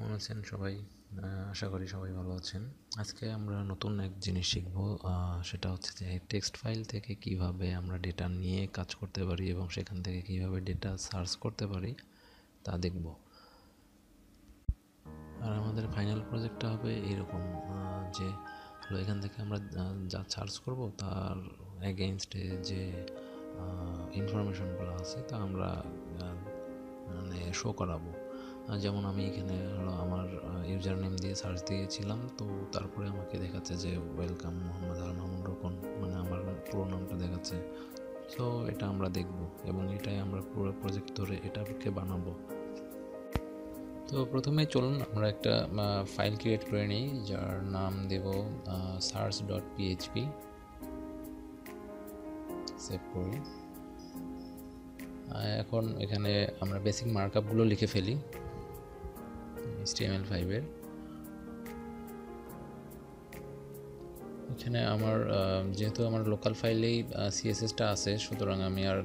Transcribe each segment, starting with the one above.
কেমন আছেন সবাই? আশা করি সবাই ভালো আছেন। আজকে আমরা নতুন এক জিনিস শিখব, সেটা হচ্ছে যে টেক্সট ফাইল থেকে কিভাবে আমরা ডেটা নিয়ে কাজ করতে পারি এবং সেখান থেকে কিভাবে ডেটা সার্চ করতে পারি তা দেখব। আর আমাদের ফাইনাল প্রজেক্টটা হবে এরকম, যে এখান থেকে আমরা যা সার্চ করব তার এগেইনস্টে যে ইনফরমেশনগুলো আছে তা আমরা মানে শো করাবো। যেমন আমি এখানে আমার ইউজার নেম দিয়ে সার্চ দিয়েছিলাম, তো তারপরে আমাকে দেখাচ্ছে যে ওয়েলকাম মোহাম্মদ আল মামুন রোকন, মানে আমার পুরো নামটা দেখাচ্ছে। সো এটা আমরা দেখব এবং এটাই আমরা পুরো প্রজেক্ট ধরে এটাকে বানাবো। তো প্রথমে চলুন আমরা একটা ফাইল ক্রিয়েট করে নিই, যার নাম দেব search.php। সেভ করি। এখন এখানে আমরা বেসিক মার্কআপগুলো লিখে ফেলি HTML5-এর। এখানে আমার যেহেতু আমার লোকাল ফাইলেই CSS-টা আছে, সুতরাং আমি আর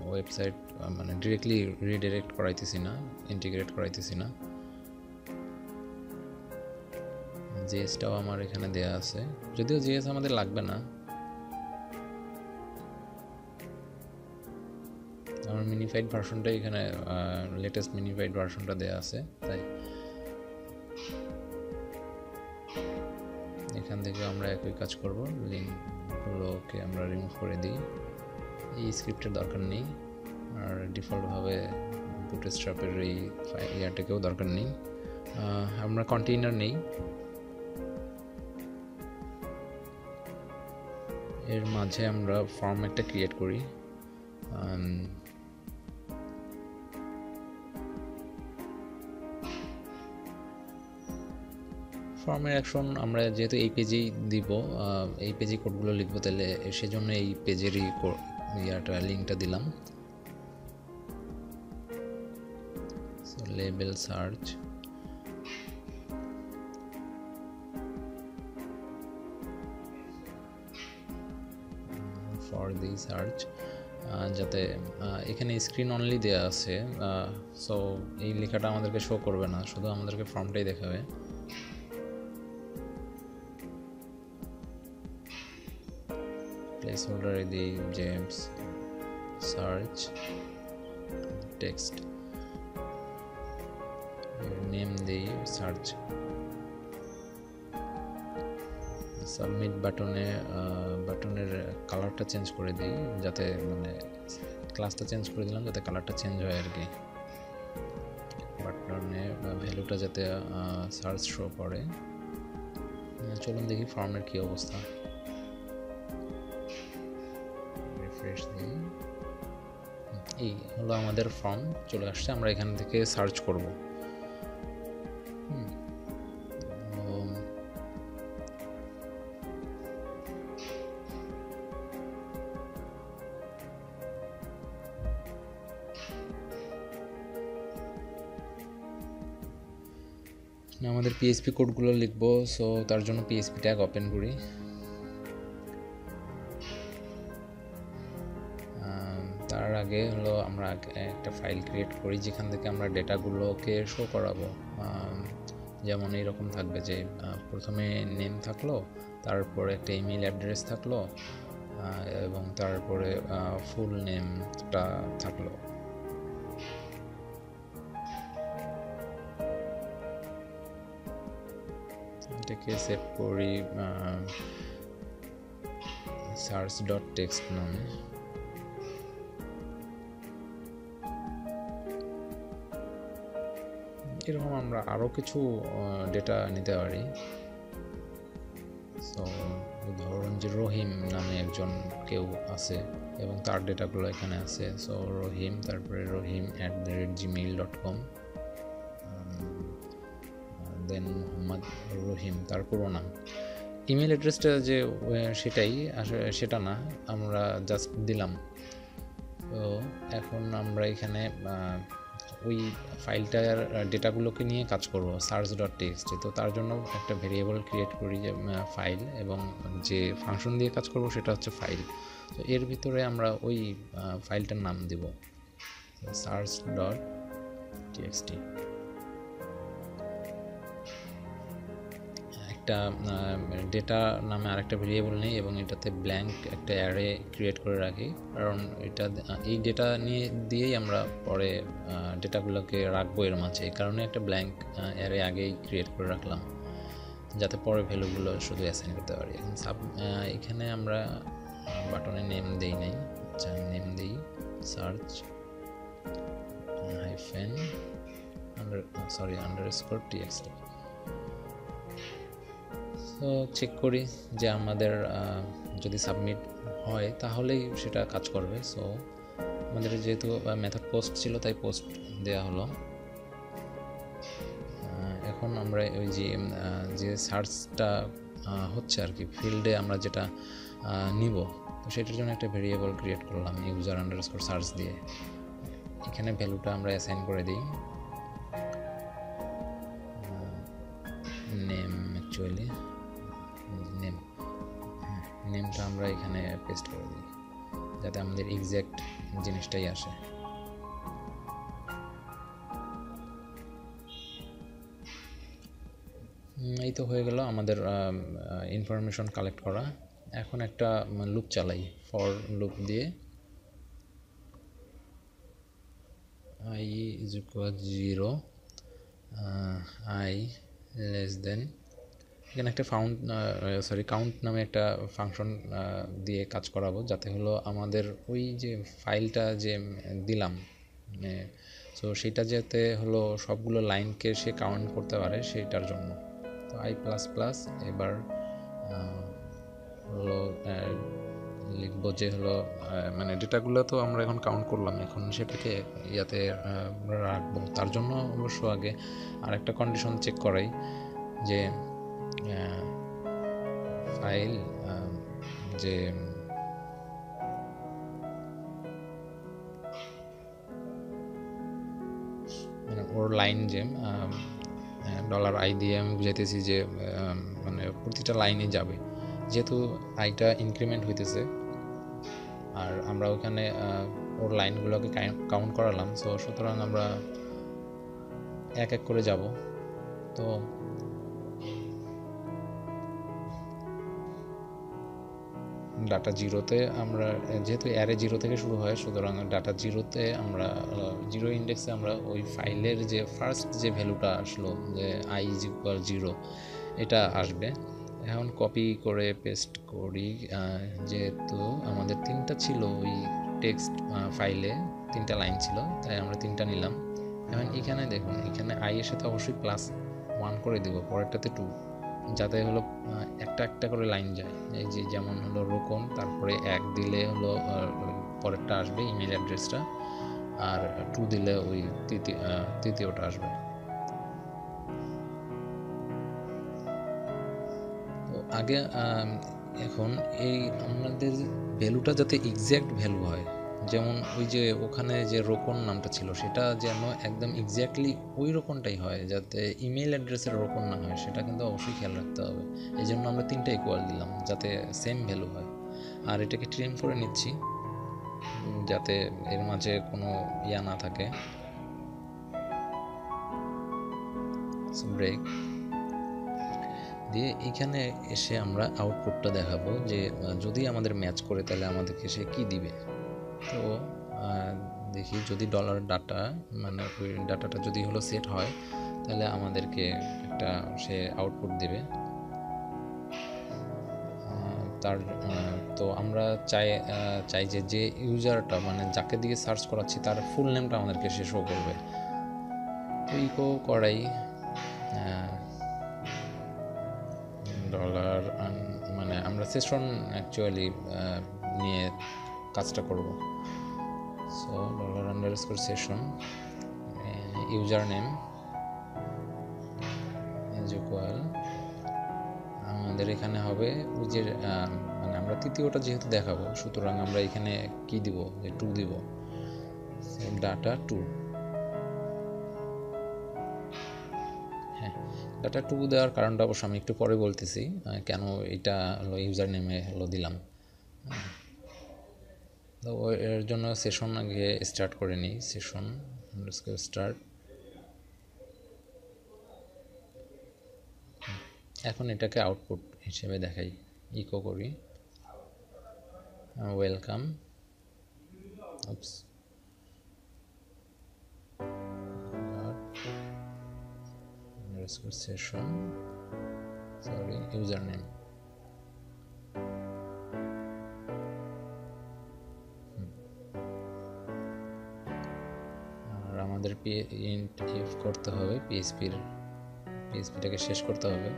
ওয়েবসাইট মানে ডিরেক্টলি রিডাইরেক্ট করাইতেছি না, ইন্টিগ্রেট করাইতেছি না। JS-টাও আমার এখানে দেয়া আছে, যদিও JS আমাদের লাগবে না। আমার মিনিফাইড ভার্সনটা এখানে লেটেস্ট মিনিফাইড ভার্সনটা দেয়া আছে, তাই এখান থেকে আমরা একই কাজ করব। লিঙ্কগুলোকে আমরা রিমুভ করে দিই, এই স্ক্রিপ্টের দরকার নেই। আর ডিফল্টভাবে বুটস্ট্র্যাপের এই ইয়ারটাকেও দরকার নেই। আমরা কন্টেইনার নেই, এর মাঝে আমরা ফর্ম একটা ক্রিয়েট করি। ফর্মের অ্যাকশন আমরা যেহেতু এই পেজেই দিব, এই পেজে কোডগুলো লিখবো, তাহলে সেজন্য এই পেজেরই লিঙ্কটা দিলাম। Label search for the search, যাতে এখানে স্ক্রিন অনলি দেয়া আছে, সো এই লেখাটা আমাদেরকে শো করবে না, শুধু আমাদেরকে ফর্মটাই দেখাবে। প্লেস হোল্ডারে দিই জেমস সার্চ টেক্সট, নেম দিই সার্চ। সাবমিট বাটনের কালারটা চেঞ্জ করে দিই, যাতে মানে ক্লাসটা চেঞ্জ করে দিলাম যাতে কালারটা চেঞ্জ হয় আর কি। বাটনে ভ্যালুটা যাতে সার্চ শো করে। চলুন দেখি ফর্মের কি অবস্থা। রিফ্রেশ দিই, এই হলো আমাদের ফর্ম চলে আসছে। আমরা এখান থেকে সার্চ করব। আমাদের PHP কোডগুলো লিখবো, সো তার জন্য PHP ট্যাগ ওপেন করি। তার আগে হলো আমরা একটা ফাইল ক্রিয়েট করি যেখান থেকে আমরা ডেটাগুলোকে শো করাবো। যেমন এইরকম থাকবে যে প্রথমে নেম থাকলো, তারপরে একটা ইমেল অ্যাড্রেস থাকলো, এবং তারপরে ফুল নেমটা থাকলো। এটাকে সেভ করি search.text নামে। এরকম আমরা আরও কিছু ডেটা নিতে পারি। সো ধরুন যে রহিম নামে একজন কেউ আছে এবং তার ডেটাগুলো এখানে আছে। সো রহিম, তারপরে রহিম@gmail.com, দেন মোহাম্মদ রহিম তার পুরো নাম। ইমেল অ্যাড্রেসটা যে সেটাই আসলে সেটা না, আমরা জাস্ট দিলাম। তো এখন আমরা এখানে ওই ফাইলটার ডেটাগুলোকে নিয়ে কাজ করব search.txt। তো তার জন্য একটা ভেরিয়েবল ক্রিয়েট করি যে ফাইল, এবং যে ফাংশন দিয়ে কাজ করব সেটা হচ্ছে ফাইল। তো এর ভিতরে আমরা ওই ফাইলটার নাম দেব search.txt। একটা ডেটা নামে আরেকটা ভেরিয়েবল নেই এবং এটাতে ব্ল্যাঙ্ক একটা অ্যারে ক্রিয়েট করে রাখি, কারণ এটা এই ডেটা দিয়েই আমরা পরে ডেটাগুলোকে রাখবো এর মাঝে। এই কারণে একটা ব্ল্যাঙ্ক অ্যারে আগেই ক্রিয়েট করে রাখলাম যাতে পরে ভ্যালুগুলো শুধু অ্যাসাইন করতে পারি। এখানে আমরা বাটনে নেম দেই নাই, আচ্ছা নেম দিই সার্চ হাইফেন আন্ডারস্কোর টিএক্সটি। তো চেক করি যে আমাদের যদি সাবমিট হয় তাহলেই সেটা কাজ করবে। সো আমাদের যেহেতু মেথড পোস্ট ছিল তাই পোস্ট দেওয়া হলো। এখন আমরা ওই যে সার্চটা হচ্ছে আর কি ফিল্ডে আমরা যেটা নিব, তো সেটার জন্য একটা ভেরিয়েবল ক্রিয়েট করলাম ইউজার আন্ডারস্কোর সার্চ দিয়ে। এখানে ভ্যালুটা আমরা অ্যাসাইন করে দিই নেম, অ্যাকচুয়ালি নেমটা আমরা এখানে পেস্ট করে দিই যাতে আমাদের এক্স্যাক্ট জিনিসটাই আসে। এই তো হয়ে গেল আমাদের ইনফরমেশন কালেক্ট করা। এখন একটা লুপ চালাই, ফর লুপ দিয়ে i is equal 0 i less than, এখানে একটা কাউন্ট নামে একটা ফাংশন দিয়ে কাজ করাবো যাতে হলো আমাদের ওই যে ফাইলটা যে দিলাম সো সেটা যাতে হলো সবগুলো লাইনকে সে কাউন্ট করতে পারে সেটার জন্য। তো i++ এবার হলো লিখবো যে হলো মানে ডেটাগুলো তো আমরা এখন কাউন্ট করলাম, এখন সেটাকে ইয়াতে রাখবো। তার জন্য অবশ্য আগে আরেকটা কন্ডিশন চেক করাই যে ফাইল যে মানে ওর লাইন যে $i দিয়ে আমি বুঝাইতেছি যে মানে প্রতিটা লাইনে যাবে, যেহেতু আইটা ইনক্রিমেন্ট হইতেছে আর আমরা ওখানে ওর লাইনগুলোকে কাউন্ট করালাম, সো সুতরাং আমরা এক এক করে যাব। তো ডাটা জিরোতে আমরা যেহেতু অ্যারে জিরো থেকে শুরু হয়, সুতরাং ডাটা জিরোতে আমরা জিরো ইন্ডেক্সে আমরা ওই ফাইলের যে ফার্স্ট যে ভ্যালুটা আসলো যে i is equal 0 এটা আসবে। এখন কপি করে পেস্ট করি, যেহেতু আমাদের তিনটা ছিল ওই টেক্সট ফাইলে, তিনটা লাইন ছিল তাই আমরা তিনটা নিলাম। এখন এখানে দেখুন, এখানে i এর সাথে অবশ্যই +1 করে দেবো, পরেরটাতে 2, যাতে হলো একটা একটা করে লাইন যায়। এই যে যেমন হলো রোকন, তারপরে 1 দিলে হলো পরেরটা আসবে ইমেল অ্যাড্রেসটা, আর 2 দিলে ওই তৃতীয়টা আসবে। তো আগে এখন এই আমাদের ভ্যালুটা যাতে এক্স্যাক্ট ভ্যালু হয়, যেমন ওই যে ওখানে যে রোকন নামটা ছিল সেটা যেন একদম এক্স্যাক্টলি ওই রোকনটাই হয়, যাতে ইমেল অ্যাড্রেসের রোকন না হয়, সেটা কিন্তু অবশ্যই খেয়াল রাখতে হবে। এই জন্য আমরা 3টা ইকুয়াল দিলাম যাতে সেম ভ্যালু হয়। আর এটাকে ট্রিম করে নিচ্ছি যাতে এর মাঝে কোনো ইয়া না থাকে, ব্রেক দিয়ে এখানে এসে আমরা আউটপুটটা দেখাবো যে যদি আমাদের ম্যাচ করে তাহলে আমাদেরকে সে কী দিবে। তো দেখি যদি $ডাটা মানে ওই ডাটাটা যদি হলো সেট হয় তাহলে আমাদেরকে একটা সে আউটপুট দিবে। তার তো আমরা চাই যে ইউজারটা মানে যাকে দিয়ে সার্চ করাচ্ছি তার ফুল নেমটা আমাদেরকে সে শো করবে। তো ইকো করাই $, মানে আমরা সেশন অ্যাকচুয়ালি নিয়ে কাজটা করব। So $_session user name is equal, আমাদের এখানে হবে ওই যে মানে আমরা তৃতীয়টা যেহেতু দেখাবো সুতরাং আমরা এখানে কি দিব, যে 2 দিব, ডাটা 2। হ্যাঁ, ডাটা 2 দেওয়ার কারণটা অবশ্য আমি একটু পরে বলতেছি কেন এটা হলো ইউজার নেমে হলো দিলাম। তো এর জন্য সেশন আগে স্টার্ট করে নিই, সেশন স্টার্ট। এখন এটাকে আউটপুট হিসেবে দেখাই, ইকো করি welcome session sorry user name. আর আমাদের ইন্ট ইফ করতে হবে, পিএইচপিটাকে শেষ করতে হবে।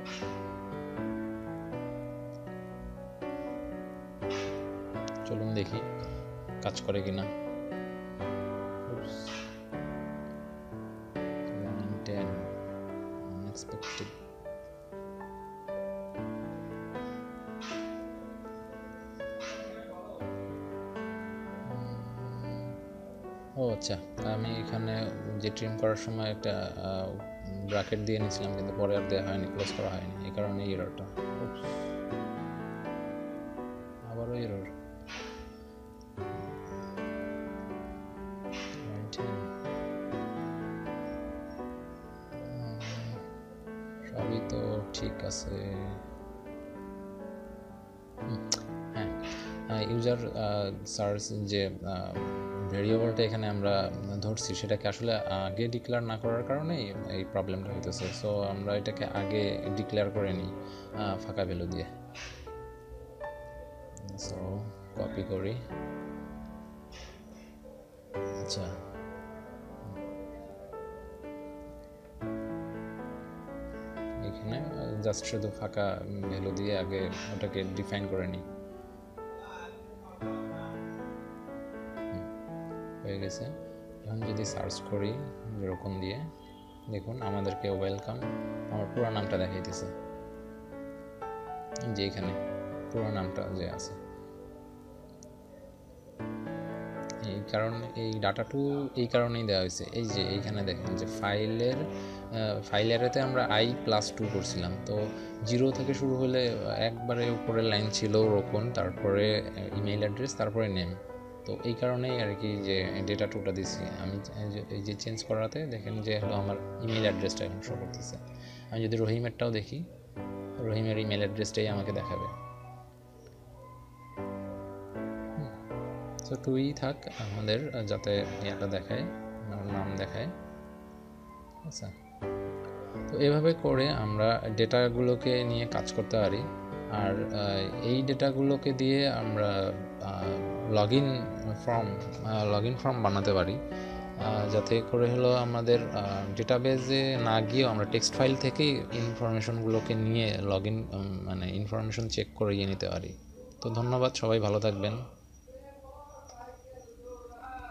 চলুন দেখি কাজ করে কিনা। unexpected ও আচ্ছা, আমি এখানে যে ট্রিম করার সময় একটা ব্র্যাকেট দিয়ে নিয়েছিলাম, কিন্তু পরে আর দেওয়া হয়নি, ক্লোজ করা হয়নি, এই কারণে এররটা। আবারও এরর। সবই তো ঠিক আছে। হ্যাঁ, ইউজার সার্চ যে ভেরিয়েবলটা এখানে আমরা ধরছি সেটাকে আসলে আগে ডিক্লেয়ার না করার কারণেই এই প্রবলেমটা হইতেছে। সো আমরা এটাকে আগে ডিক্লেয়ার করে নিই ফাঁকা ভ্যালু দিয়ে। সো কপি করি। আচ্ছা, এখানে জাস্ট শুধু ফাঁকা ভ্যালু দিয়ে আগে ওটাকে ডিফাইন করে নিই। হয়ে গেছে। এখন যদি সার্চ করি যেরকম দিয়ে, দেখুন আমাদেরকে ওয়েলকাম আমার পুরো নামটা দেখাইতেছে, যে এখানে পুরো নামটা যে আছে। এই কারণে এই ডাটাটু এই কারণেই দেওয়া হয়েছে। এই যে এইখানে দেখেন যে ফাইলেতে আমরা i+2 করছিলাম, তো 0 থেকে শুরু হলে একবারে উপরের লাইন ছিল রোকন, তারপরে ইমেইল অ্যাড্রেস, তারপরে নেম। তো এই কারণেই আর কি যে ডেটা টুটা দিছি আমি। এই যে চেঞ্জ করাতে দেখেন যে হলো আমার ইমেইল অ্যাড্রেসটা এখন শো করতেছে। আমি যদি রহিমেরটাও দেখি, রহিমের ইমেল অ্যাড্রেসটাই আমাকে দেখাবে। তো টুই থাক আমাদের, যাতে এটা দেখায়, নাম দেখায়। আচ্ছা, তো এভাবে করে আমরা ডেটাগুলোকে নিয়ে কাজ করতে পারি। আর এই ডেটাগুলোকে দিয়ে আমরা লগ ইন ফর্ম বানাতে পারি, যাতে করে হলো আমাদের ডেটাবেজে না গিয়েও আমরা টেক্সট ফাইল থেকেই ইনফরমেশনগুলোকে নিয়ে মানে ইনফরমেশন চেক করে নিতে পারি। তো ধন্যবাদ, সবাই ভালো থাকবেন।